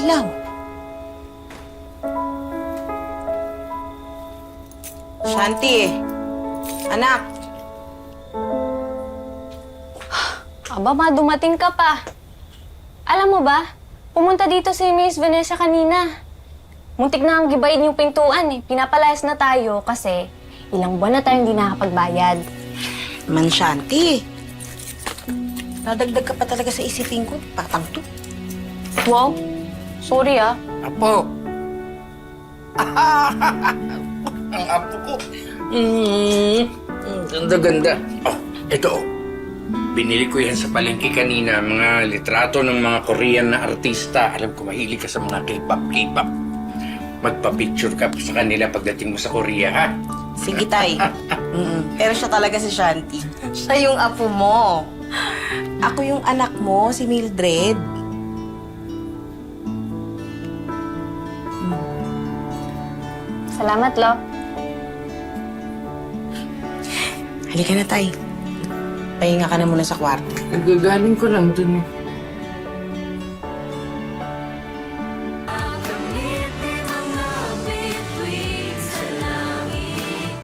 ilaw. Shanti, anak. Aba, dumating ka pa. Alam mo ba, pumunta dito si Miss Vanessa kanina. Muntik na ang gibayin yung pintuan eh. Pinapalayas na tayo kasi ilang buwan na tayong hindi nakakapagbayad. Man, Shanti. Nadagdag ka pa talaga sa isipin ko. Patang to. Wow, sorry ah. Apo. Ang apo ko. Ganda-ganda. Oh, ito oh. Binili ko yan sa palengke kanina. Mga litrato ng mga Korean na artista. Alam ko mahilig ka sa mga K-pop. Magpa-picture ka sa kanila pagdating mo sa Korea, ha? Sige, tay. Pero siya talaga si Shanti. Siya yung apo mo. Ako yung anak mo, si Mildred. Salamat, Lo. Halika na, tay. Pahinga ka na muna sa kwarto. Nagagaling ko lang dun.